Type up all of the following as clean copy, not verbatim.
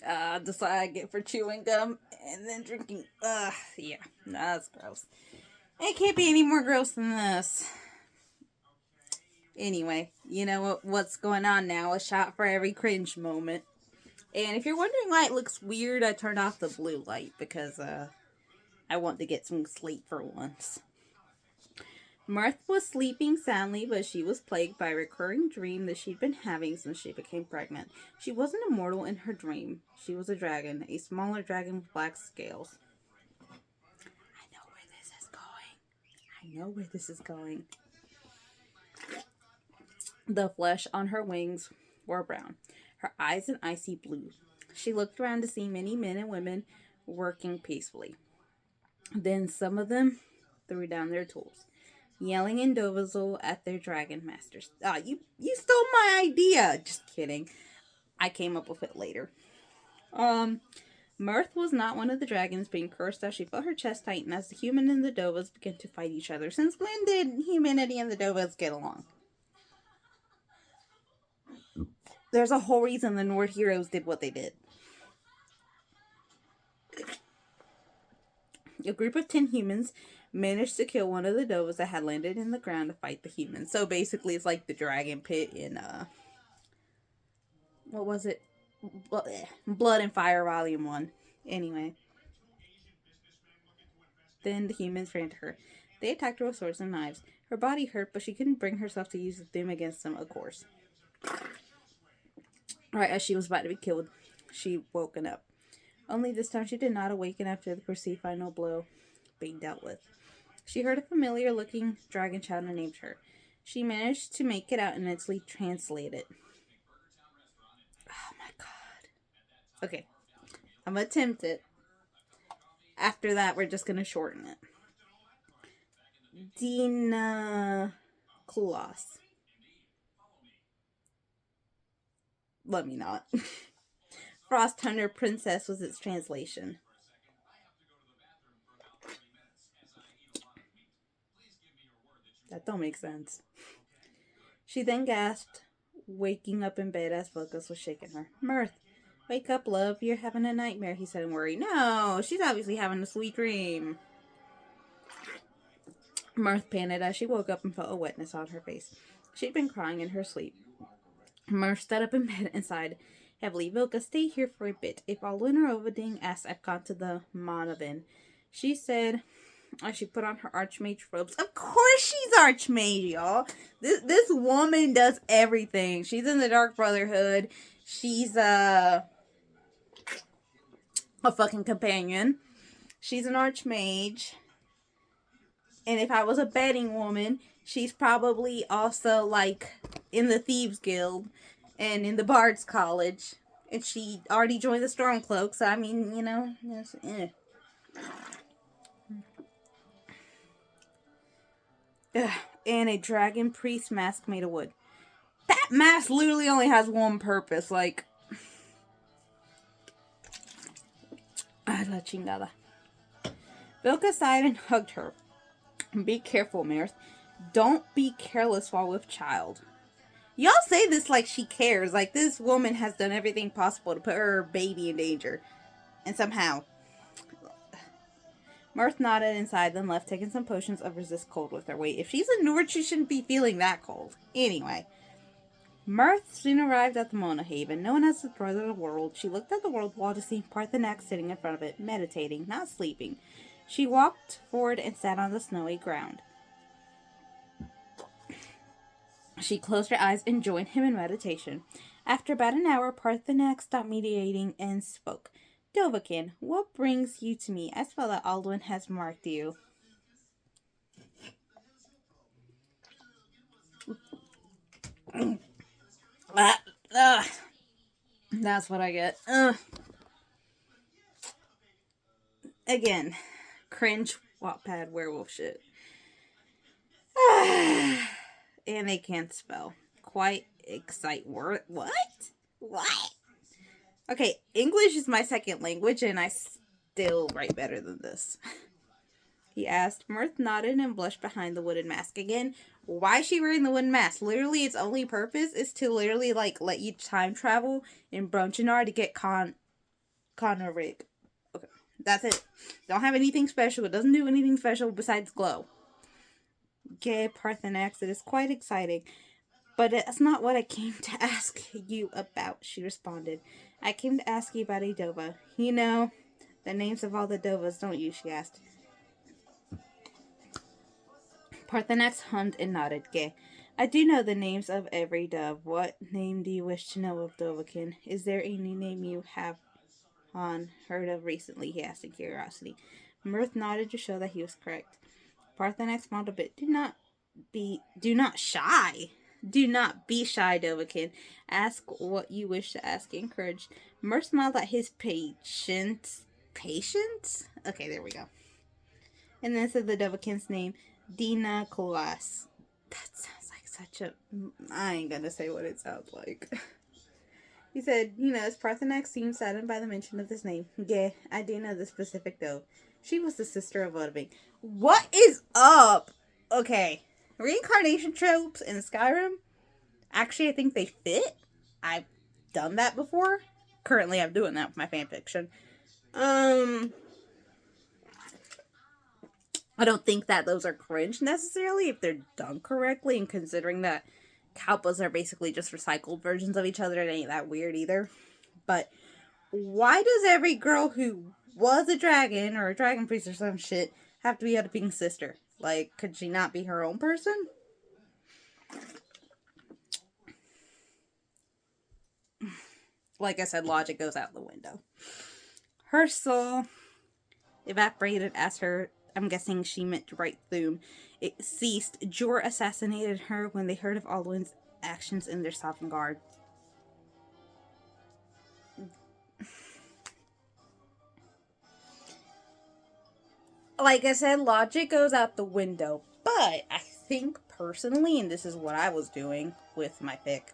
That's what I get for chewing gum and then drinking. Yeah, that's gross. It can't be any more gross than this. Anyway, you know what's going on now? A shot for every cringe moment. And if you're wondering why it looks weird, I turned off the blue light because I want to get some sleep for once. Martha was sleeping soundly, but she was plagued by a recurring dream that she'd been having since she became pregnant. She wasn't immortal in her dream. She was a dragon, a smaller dragon with black scales. I know where this is going. I know where this is going. The flesh on her wings were brown, her eyes an icy blue. She looked around to see many men and women working peacefully. Then some of them threw down their tools, yelling in Dovazel at their dragon masters. You stole my idea! Just kidding. I came up with it later. Mirth was not one of the dragons being cursed as she felt her chest tighten as the human and the Dovas began to fight each other. Since when did humanity and the Dovas get along? There's a whole reason the Nord heroes did what they did. A group of 10 humans managed to kill one of the Dovas that had landed in the ground to fight the humans. So basically, it's like the dragon pit in, what was it? Blood and Fire Volume 1. Anyway. Then the humans ran to her. They attacked her with swords and knives. Her body hurt, but she couldn't bring herself to use them against them, of course. Right as she was about to be killed, she woken up. Only this time she did not awaken after the perceived final blow being dealt with. She heard a familiar-looking dragon shout her name to her. She managed to make it out and mentally translate it. Oh my god. Okay. I'm gonna attempt it. After that, we're just gonna shorten it. Dina Kluas. Let me not. Frost Hunter Princess was its translation. That don't make sense. She then gasped, waking up in bed as Focus was shaking her. Mirth, wake up, love. You're having a nightmare, he said in worry. No, she's obviously having a sweet dream. Mirth panted as she woke up and felt a wetness on her face. She'd been crying in her sleep. Mirth stood up in bed and sighed heavily. Vilka, stay here for a bit. If Alwyn or Overding asked Epcot to the Monavin, she said as she put on her Archmage robes. Of course she's Archmage, y'all. This woman does everything. She's in the Dark Brotherhood. She's a fucking companion. She's an Archmage. And if I was a betting woman, she's probably also like in the Thieves Guild and in the Bard's College. And she already joined the Stormcloak, so I mean, you know, and a dragon priest mask made of wood. That mask literally only has one purpose, like... La chingada. Vilka sighed and hugged her. Be careful, Mirth. Don't be careless while with child. Y'all say this like she cares. Like this woman has done everything possible to put her baby in danger. And somehow... Mirth nodded inside, then left, taking some potions of resist cold with her. Wait, if she's a Nord, she shouldn't be feeling that cold. Anyway. Mirth soon arrived at the Mona Haven, known as the Throne of the World. She looked at the world wall to see Parthenax sitting in front of it, meditating, not sleeping. She walked forward and sat on the snowy ground. She closed her eyes and joined him in meditation. After about an hour, Parthenax stopped meditating and spoke. Dovahkiin, what brings you to me? I spell that Alduin has marked you. That's what I get. Again, cringe Wattpad werewolf shit. And they can't spell. Quite excite word. What? Okay, English is my second language, and I still write better than this. he asked. Mirth nodded and blushed behind the wooden mask. Again, why is she wearing the wooden mask? Literally, its only purpose is to literally, like, let you time travel in Brunchinar to get Connor Rig. Okay, that's it. Don't have anything special. It doesn't do anything special besides glow. Okay, Parthenax, it is quite exciting. But that's not what I came to ask you about, she responded. I came to ask you about a Dova. You know the names of all the Dovas, don't you? She asked. Parthenax hummed and nodded. Gay. I do know the names of every dove. What name do you wish to know of Dovakin? Is there any name you have heard of recently? He asked in curiosity. Mirth nodded to show that he was correct. Parthenax smiled a bit. Do not be shy. Do not be shy, Dovakin. Ask what you wish to ask. Encouraged. Mirth smiled at his patience. Patience? Okay, there we go. And then said the Dovakin's name. Dina Kolas. That sounds like such a... I ain't gonna say what it sounds like. He said, as Parthenax seemed saddened by the mention of this name. Yeah, I do know the specific dove. She was the sister of Odabing. What is up? Okay. Reincarnation tropes in Skyrim, actually, I think they fit. I've done that before. Currently, I'm doing that with my fanfiction. I don't think that those are cringe necessarily if they're done correctly, and considering that Kalpas are basically just recycled versions of each other, it ain't that weird either. But why does every girl who was a dragon or a dragon priest or some shit have to be Odabing's sister? Like, could she not be her own person? Like I said, logic goes out the window. Her soul evaporated as her... I'm guessing she meant to write Thum. It ceased. Jor assassinated her when they heard of Alduin's actions in their Sovngarde. Like I said, logic goes out the window. But I think personally, and this is what I was doing with my pick,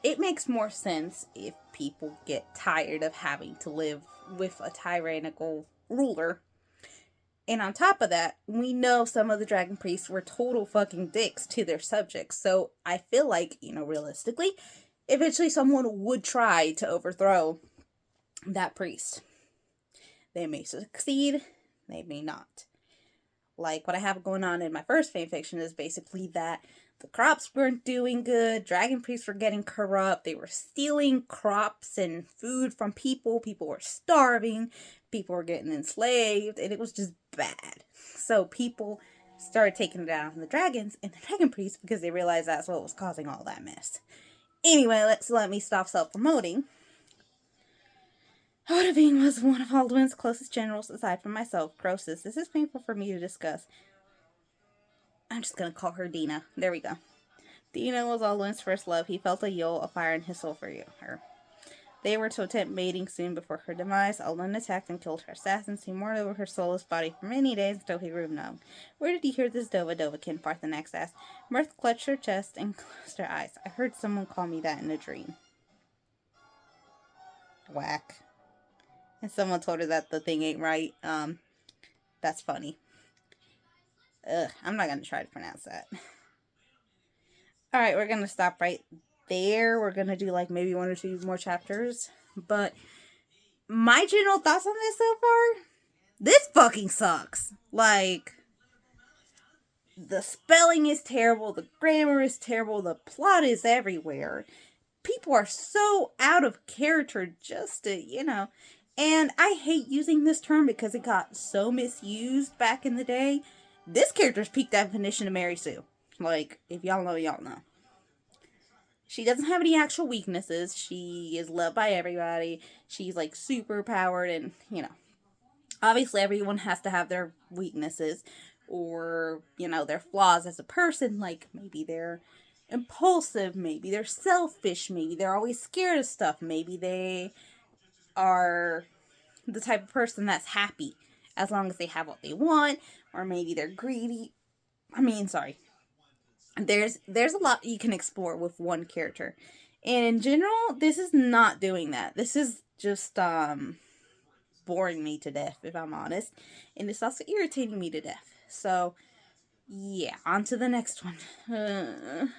it makes more sense if people get tired of having to live with a tyrannical ruler. And on top of that, we know some of the dragon priests were total fucking dicks to their subjects. So I feel like, realistically, eventually someone would try to overthrow that priest. They may succeed, they may not. Like, what I have going on in my first fanfiction is basically that the crops weren't doing good, dragon priests were getting corrupt, they were stealing crops and food from people, people were starving, people were getting enslaved, and it was just bad. So people started taking it out on the dragons and the dragon priests because they realized that's what was causing all that mess. Anyway, let me stop self-promoting. Odabing was one of Alduin's closest generals aside from myself. Croesus. This is painful for me to discuss. I'm just gonna call her Dina. There we go. Dina was Alduin's first love. He felt a yule, a fire in his soul for her. They were to attempt mating soon before her demise. Alduin attacked and killed her assassins. He mourned over her soulless body for many days until he grew numb. Where did you hear this Dovakin? Parthenax asked. Mirth clutched her chest and closed her eyes. I heard someone call me that in a dream. Whack. And someone told her that the thing ain't right. That's funny. I'm not gonna try to pronounce that. Alright, we're gonna stop right there. We're gonna do like maybe 1 or 2 more chapters. But my general thoughts on this so far, this fucking sucks. Like, the spelling is terrible, the grammar is terrible, the plot is everywhere. People are so out of character just to, and I hate using this term because it got so misused back in the day. This character's peak definition of Mary Sue. Like, if y'all know, y'all know. She doesn't have any actual weaknesses. She is loved by everybody. She's, like, super powered and, obviously everyone has to have their weaknesses or, their flaws as a person. Like, maybe they're impulsive, maybe they're selfish, maybe they're always scared of stuff, maybe they are the type of person that's happy as long as they have what they want, or maybe they're greedy. There's a lot you can explore with one character, and in general, this is not doing that. This is just boring me to death, if I'm honest. And it's also irritating me to death. So, yeah, on to the next one.